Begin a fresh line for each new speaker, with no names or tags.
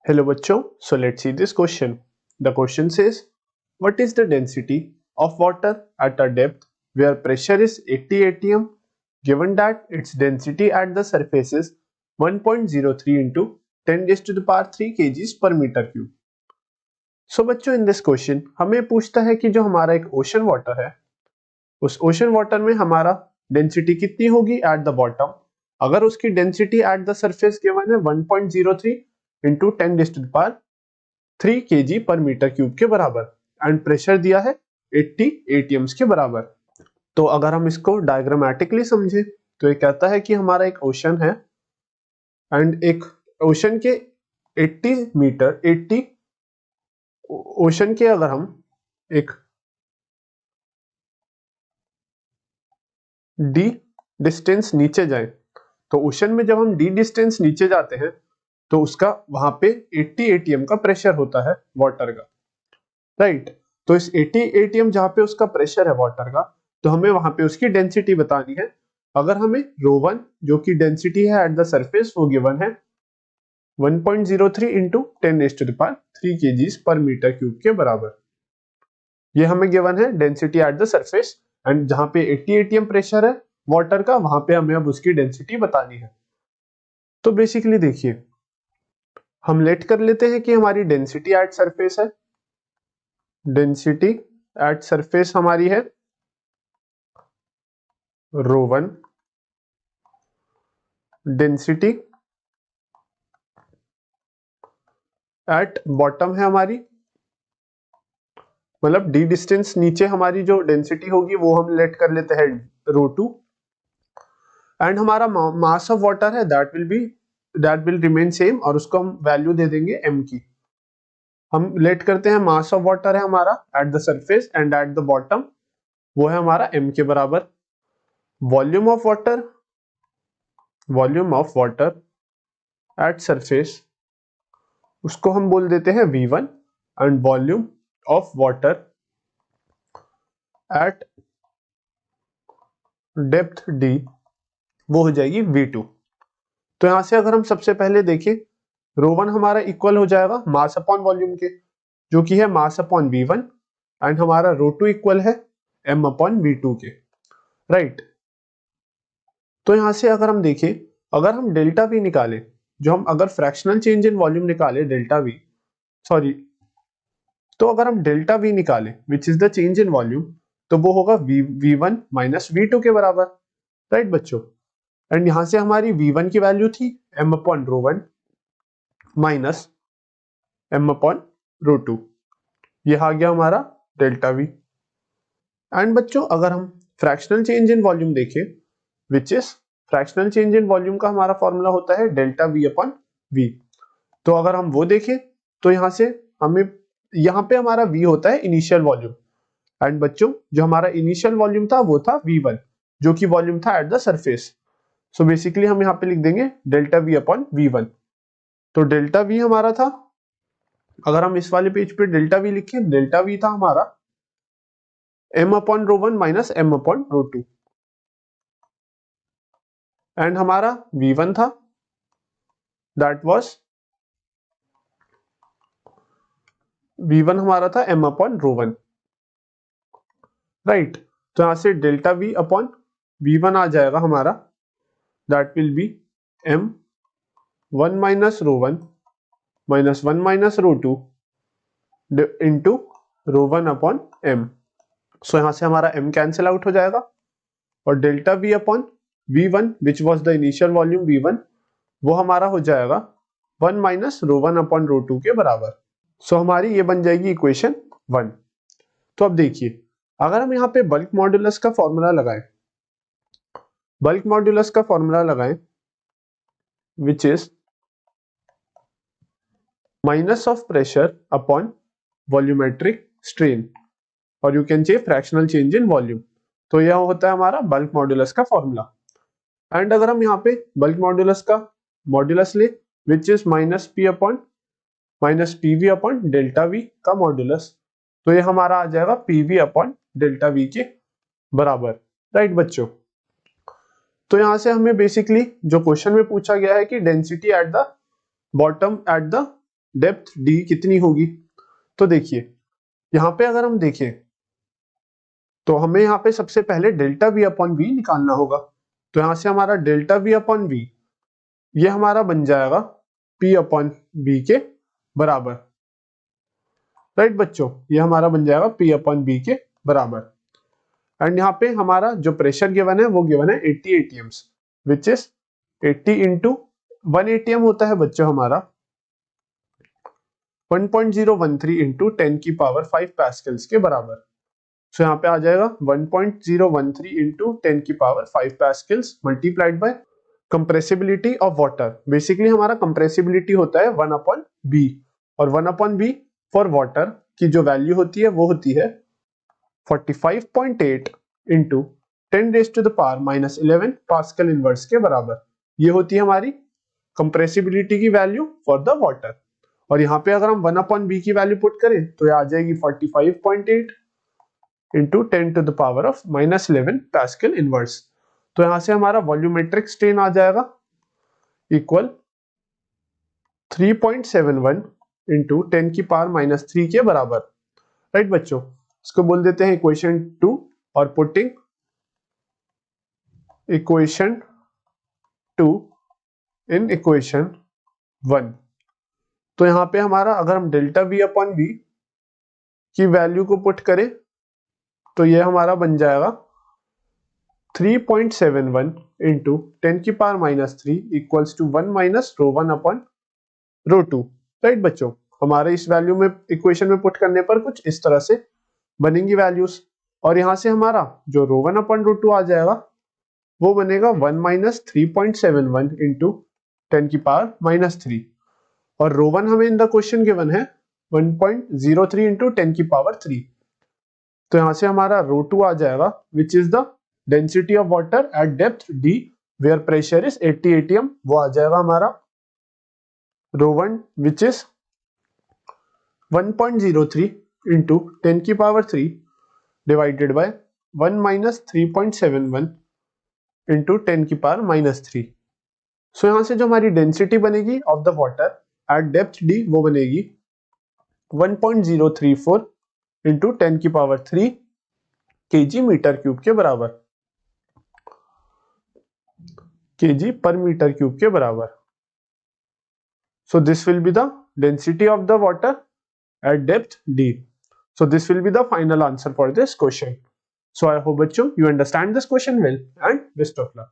Hello bachcho, so let's see this question. The question says, what is the density of water at a depth where pressure is 80 atm given that its density at the surface is 1.03 into 10 raised to the power 3 kgs per meter cube. So बच्चों in this question हमें पूछता है कि जो हमारा एक ocean water है उस ओशन वाटर में हमारा डेंसिटी कितनी होगी एट द बॉटम अगर उसकी density at the surface given है 1.03 into 10 raise to the power 3 kg per metre cube के बराबर एंड प्रेशर दिया है 80 atms के बराबर। तो अगर हम इसको डायग्रामेटिकली समझे तो ये कहता है कि हमारा एक ओशन है एंड एक ओशन के 80 ओशन के अगर हम एक डी डिस्टेंस नीचे जाए तो ओशन में जब हम डी डिस्टेंस नीचे जाते हैं तो उसका वहां पे 80 atm का प्रेशर होता है वाटर का, राइट। तो इस 80 atm जहां पे उसका प्रेशर है वाटर का तो हमें वहां पे उसकी डेंसिटी बतानी है। अगर हमें ρ1 जो कि डेंसिटी है एट द सरफेस वो गिवन है 1.03 into 10 raise to the power 3 kgs per metre cube के बराबर। ये हमें गिवन है density at the surface and जहां पे 80 atm प्रेशर है वाटर का वहां पे हमें अब उसकी डेंसिटी बतानी है। तो बेसिकली देखिए हम लेट कर लेते हैं कि हमारी डेंसिटी एट सरफेस है, डेंसिटी एट सरफेस हमारी है ρ1, डेंसिटी एट बॉटम है हमारी मतलब डी डिस्टेंस नीचे हमारी जो डेंसिटी होगी वो हम लेट कर लेते हैं ρ2 एंड हमारा मास ऑफ वाटर है दैट विल रिमेन सेम और उसको हम वैल्यू दे देंगे m की। हम लेट करते हैं मास ऑफ वाटर है हमारा eight the surface and at the bottom वो है हमारा m के बराबर। Volume of water at surface उसको हम बोल देते हैं v1 and volume of water at depth d वो हो जाएगी v2। तो यहां से अगर हम सबसे पहले देखें ρ1 हमारा इक्वल हो जाएगा मास अपॉन वॉल्यूम के जो कि है मास अपॉन v1 एंड हमारा ρ2 इक्वल है m अपॉन v2 के, राइट। तो यहां से अगर हम देखें अगर हम डेल्टा v निकालें जो हम अगर फ्रैक्शनल चेंज इन वॉल्यूम निकाले तो अगर हम डेल्टा v निकालें विच is the change in volume तो वो होगा v1 माइनस v2 के बराबर, राइट बच्चों। एंड यहां से हमारी v1 की वैल्यू थी m upon ρ1 minus m upon ρ2, ये आ गया हमारा डेल्टा v। एंड बच्चों अगर हम फ्रैक्शनल चेंज इन वॉल्यूम देखें which is fractional change in volume का हमारा फॉर्मूला होता है डेल्टा v अपॉन v। तो अगर हम वो देखें तो यहां से हमें यहाँ पे हमारा v होता है इनिशियल वॉल्यूम एंड बच्चों जो हमारा इनिशियल वॉल्यूम था वो था v1 जो कि वॉल्यूम था eight the surface. So basically हम यहाँ पे लिख देंगे डेल्टा v अपॉन v1। तो डेल्टा v हमारा था, अगर हम इस वाले पेज पे डेल्टा v लिखें डेल्टा v था हमारा m upon ρ1 minus m upon ρ2 and हमारा v1 था दैट वाज v1 हमारा था m अपॉन ρ1, राइट। तो यहां से डेल्टा v अपॉन v1 आ जाएगा हमारा that will be m 1 minus ρ1 minus 1 minus ρ2 into ρ1 upon m। So यहां से हमारा m कैंसिल आउट हो जाएगा और delta v upon v1 which was the initial volume v1 वो हमारा हो जाएगा 1 माइनस ρ1 अपॉन ρ2 के बराबर। सो हमारी ये बन जाएगी इक्वेशन 1। तो अब देखिए अगर हम यहाँ पे बल्क मॉड्यूलस का फॉर्मूला लगाएं which is minus of pressure upon volumetric strain और you can say fractional change in volume, तो यह होता है हमारा बल्क मॉड्यूलस का फॉर्मूला। एंड अगर हम यहाँ पे बल्क मॉड्यूलस का मॉड्यूलस ले which is minus PV upon delta v का मॉड्यूलस, तो ये हमारा आ जाएगा पीवी अपॉन डेल्टा वी के बराबर, राइट बच्चों। तो यहां से हमें बेसिकली जो क्वेश्चन में पूछा गया है कि density at the bottom at the depth D कितनी होगी। तो देखिए यहाँ पे अगर हम देखें तो हमें यहाँ पे सबसे पहले डेल्टा वी अपॉन वी निकालना होगा। तो यहाँ से हमारा डेल्टा वी अपॉन वी ये हमारा बन जाएगा पी अपॉन बी के बराबर। राइट बच्चों, ये हमारा बन जाएगा पी अपॉन बी के बराबर। एंड यहाँ पे हमारा जो प्रेशर गिवन है वो गिवन है 80 atms which is 80 into 1 atm होता है बच्चों हमारा 1.013 इंटू 10 की पावर 5 पास्कल्स के बराबर। सो यहाँ पे आ जाएगा 1.013 इंटू 10 की power 5 pascals multiplied by compressibility of water. Basically हमारा कंप्रेसिबिलिटी होता है 1 अपॉन बी, और 1 अपॉन बी फॉर वाटर की जो वैल्यू होती है वो होती है 45.8 into 10 raise to the power minus 11 pascal inverse के बराबर। ये होती है हमारी कंप्रेसिबिलिटी की वैल्यू फॉर द वाटर। और यहाँ पे अगर हम 1 अपॉन बी की वैल्यू पुट करें तो ये आ जाएगी 45.8 into 10 to the power of minus 11 pascal inverse. तो यहाँ से हमारा वॉल्यूमेट्रिक स्ट्रेन आ जाएगा इक्वल 3.71 इंटू 10 की पावर माइनस 3 के बराबर। राइट बच्चों, इसको बोल देते हैं इक्वेशन 2 और पुटिंग इक्वेशन 2 इन इक्वेशन 1। तो यहाँ पे हमारा अगर हम डेल्टा वी अपॉन वी की वैल्यू को पुट करें तो ये हमारा बन जाएगा 3.71 इंटू 10 की power minus 3 equals to 1 minus rho 1 upon rho 2। Right बच्चों, हमारे इस वैल्यू में इक्वेशन में पुट करने पर कुछ इस तरह से बनेंगी वैल्यूज। और यहाँ से हमारा जो रो 1 अपॉन रो 2 आ जाएगा वो बनेगा 1 माइनस 3.71 इंटू 10 की पावर माइनस 3, और रो 1 हमें इन द क्वेश्चन गिवन है 1.03 इंटू 10 की पावर 3। तो यहाँ से हमारा रो 2 आ जाएगा which is the density of water at depth D where pressure is 80 atm। वो आ जाएगा हमारा रो 1 विच इज 1.03 इंटू 10 की power 3 divided by 1 minus 3.71 into 10 की पावर माइनस 3। सो यहाँ से जो हमारी डेंसिटी बनेगी of the water at depth D वो बनेगी 1.034 इंटू 10 की पावर 3 kg मीटर क्यूब के बराबर, kg पर मीटर क्यूब के बराबर। So this will be the density of the water at depth D. So this will be the final answer for this question. So I hope bachcho you understand this question well and best of luck.